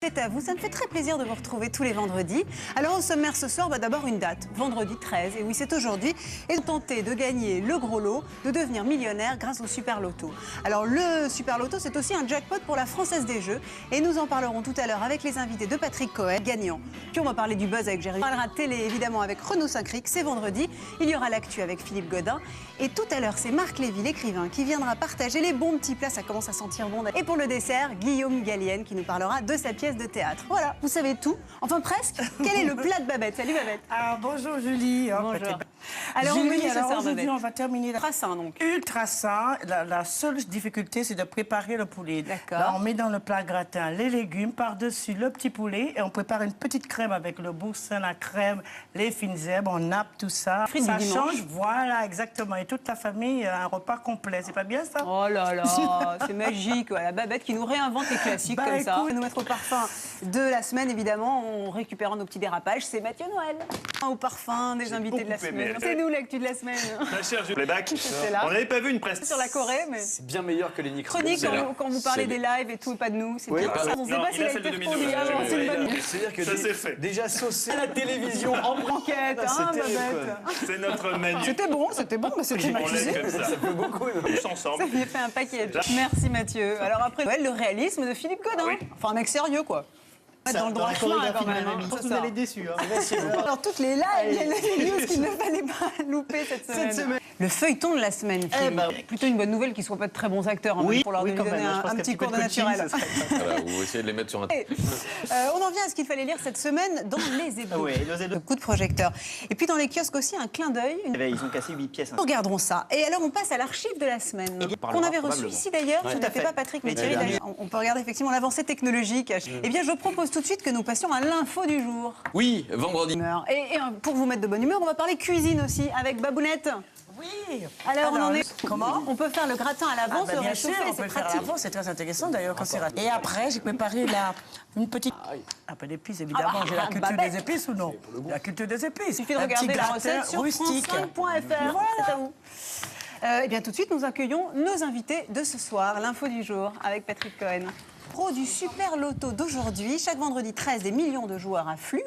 C'est à vous, ça me fait très plaisir de vous retrouver tous les vendredis. Alors au sommaire ce soir, d'abord une date, vendredi 13, et oui c'est aujourd'hui, et tenter de gagner le gros lot, de devenir millionnaire grâce au Super Loto. Alors le Super Loto c'est aussi un jackpot pour la Française des Jeux, et nous en parlerons tout à l'heure avec les invités de Patrick Cohen, gagnant. Puis on va parler du buzz avec Jérémy. On parlera télé évidemment avec Renaud Saint-Cric, c'est vendredi, il y aura l'actu avec Philippe Godin, et tout à l'heure c'est Marc Lévy, l'écrivain, qui viendra partager les bons petits plats, ça commence à sentir bon. Et pour le dessert, Guillaume Gallienne qui nous parlera de sa pièce de théâtre. Voilà, vous savez tout, enfin presque. Quel est le plat de Babette? Salut Babette. Ah, bonjour Julie. Bonjour. Alors, Julie, aujourd'hui on va terminer ultra sain donc. Ultra sain. La seule difficulté c'est de préparer le poulet. D'accord. Là, on met dans le plat gratin les légumes, par-dessus le petit poulet et on prépare une petite crème avec le boursin, la crème, les fines herbes, on nappe tout ça. Frites ça du change, dimanche. voilà exactement. Et toute la famille a un repas complet, c'est pas bien ça? Oh là là, c'est magique. Voilà, Babette qui nous réinvente les classiques comme ça. Écoute. Nous mettre au parfum de la semaine évidemment, on récupère nos petits dérapages. C'est Mathieu Noël. Au parfum des invités de la semaine. C'est nous l'actu de la semaine. Ma chère Julie Playback, là. on n'avait pas vu une presse Sur la Corée, mais... C'est bien meilleur que les Chronique, quand vous parlez des lives et tout, et pas de nous, c'est bien ça. On ne sait Non, pas il s'il a a celle de été 2012, reconduit avant, c'est une bonne nouvelle. C'est-à-dire que Ça, c'est fait. déjà saucé la télévision en Enquête, c'est hein, terrible, Babette. C'est notre menu. C'était bon, mais c'était On maquillé. laisse comme ça. Ça fait beaucoup. Non Tous ensemble. Ça lui a fait un package. Merci Mathieu. Alors après Noël, le réalisme de Philippe Godin. Oui. Enfin un mec sérieux quoi. Dans le droit chemin quand même. Je pense que vous allez être déçus. Alors toutes les lives, les news qu'il ne fallait pas louper cette semaine. Le feuilleton de la semaine, Philippe. Plutôt une bonne nouvelle qu'ils ne soient pas de très bons acteurs, Oui, pour leur oui, quand donner même. Je un pense qu'un petit petit peu cours de de coaching, naturel. ça serait Voilà, vous essayez de les mettre sur un... On en vient à ce qu'il fallait lire cette semaine dans les hebdos. Oui, les hebdos. Le coup de projecteur. Et puis dans les kiosques aussi, un clin d'œil. Ils ont cassé 8 pièces. Nous regarderons ça. Et alors, on passe à l'archive de la semaine. parlera On avait reçu probablement. ici d'ailleurs, tout à fait fait. pas Patrick, mais Mais Thierry Thierry. d'ailleurs. On peut regarder effectivement l'avancée technologique. Eh bien, je propose tout de suite que nous passions à l'info du jour. Oui, vendredi. Et pour vous mettre de bonne humeur, on va parler cuisine aussi avec Babounette. Oui. Alors, on en est. Comment? On peut faire le gratin à l'avance, le Bien sûr, réchauffer, on peut c'est le faire à pratique. l'avance, c'est très intéressant d'ailleurs quand c'est raté. Et après, j'ai préparé une petite... Un peu d'épices évidemment. J'ai la culture Babette. des épices ou non? La culture des épices. Il suffit de Un regarder petit la gratin recette sur rustique. france5.fr. C'est à vous. Eh bien, tout de suite, nous accueillons nos invités de ce soir, l'info du jour avec Patrick Cohen. Pro du Super Loto d'aujourd'hui, chaque vendredi 13, des millions de joueurs affluent.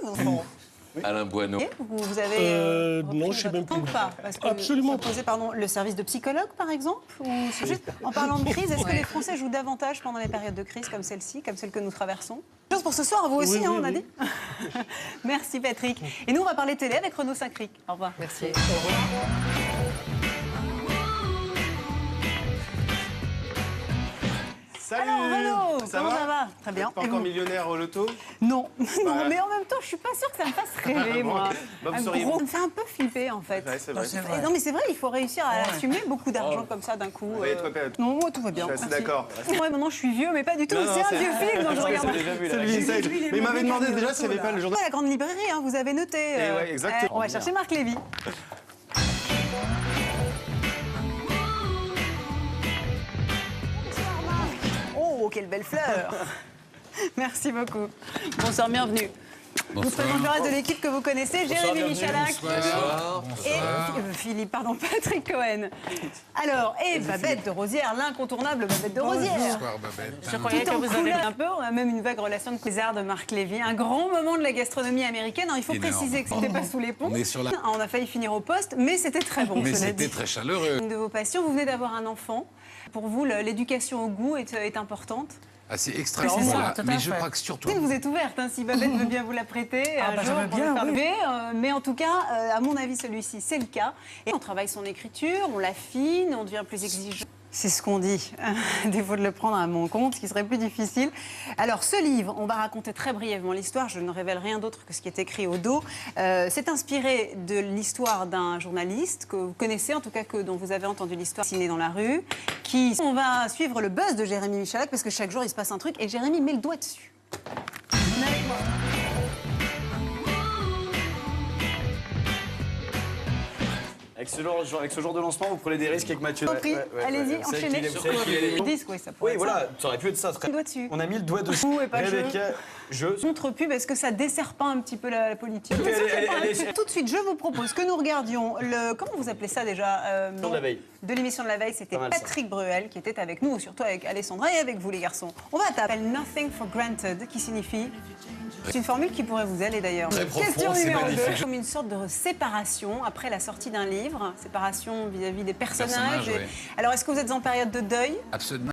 Alain Boineau. Vous avez non, je sais même plus. Pas, parce que Absolument vous posez, pardon, le service de psychologue, par exemple, ou c'est juste en parlant de crise, est-ce que les Français jouent davantage pendant les périodes de crise comme celle-ci, comme celle que nous traversons? Chose pour ce soir, vous aussi, Oui, hein, oui, on a oui. dit. Merci Patrick. Et nous, on va parler télé avec Renaud Saint-Cric. Au revoir. Merci. Salut. Alors Renaud, comment ça va? Très bien. Pas Et encore vous? millionnaire au loto? Non, non, mais en même temps, je suis pas sûre que ça me fasse rêver, Bon, moi. ok. Bah, vous Un seriez- gros, ça me fait un peu flipper, en fait. Ouais, c'est vrai. C'est Et vrai. non, mais c'est vrai, il faut réussir à assumer beaucoup d'argent comme ça d'un coup. Oui, toi, Non, moi, tout va bien. Je suis assez merci. d'accord. Ouais, maintenant, je suis vieux, mais pas du tout. Non, non, C'est un c'est- vieux film dont je regarde. C'est le vintage. Mais il m'avait demandé déjà s'il n'y avait pas le jour de... Pas la grande librairie, hein, vous avez noté. ouais, exactement. On va chercher Marc Lévy. Oh, quelle belle fleur. Merci beaucoup. Bonsoir, bienvenue. Je vous présente le reste de l'équipe que vous connaissez, Jérémy Michalak et Philippe, pardon, Patrick Cohen. Alors, et Babette de Rosière, l'incontournable Babette de Rosière. Je croyais que vous avez un peu, on a même une vague relation de cousin de Marc Lévy, un grand moment de la gastronomie américaine. Alors, il faut Énorme. préciser que c'était pas sous les ponts. On est sur la- On a failli finir au poste, mais c'était très bon. Mais cela c'était dit. très chaleureux. Une de vos passions, vous venez d'avoir un enfant. Pour vous, l'éducation au goût est importante. Ah, c'est C'est extrêmement ça, là. tout à Mais je fait. crois que surtout... Vous êtes ouverte, hein, si Babette veut bien vous la prêter. Ah, un bah, jour, je veux pour bien, le faire oui. lever, mais en tout cas, à mon avis, celui-ci, c'est le cas. Et on travaille son écriture, on l'affine, on devient plus exigeant. C'est ce qu'on dit, défaut de le prendre à mon compte, ce qui serait plus difficile. Alors, ce livre, on va raconter très brièvement l'histoire, je ne révèle rien d'autre que ce qui est écrit au dos. C'est inspiré de l'histoire d'un journaliste que vous connaissez, en tout cas dont vous avez entendu l'histoire ciné dans la rue. On va suivre le buzz de Jérémy Michalak, parce que chaque jour, il se passe un truc, et Jérémy met le doigt dessus. Venez avec moi. Avec ce jour de lancement, vous prenez des risques avec Mathieu. Je vous en prie, allez-y, C'est enchaînez. qu'il est- Le disque, oui, ça pourrait Oui, être voilà, ça aurait pu être ça. Le doigt dessus. On a mis le doigt dessus. Vous et pas Rebecca, je. Contre-pub, est-ce que ça dessert pas un petit peu la politique? Allez, allez, allez. Tout de suite, je vous propose que nous regardions le... Comment vous appelez ça déjà Jour de la veille. de l'émission de la veille, c'était Pas mal, ça. Patrick Bruel qui était avec nous, surtout avec Alessandra et avec vous les garçons. On va à table. Nothing for granted, qui signifie... C'est une formule qui pourrait vous aller d'ailleurs. Très profond, Question c'est numéro 2. magnifique. Comme une sorte de séparation après la sortie d'un livre, séparation vis-à-vis des personnages. Personnages, oui. Alors est-ce que vous êtes en période de deuil? Absolument.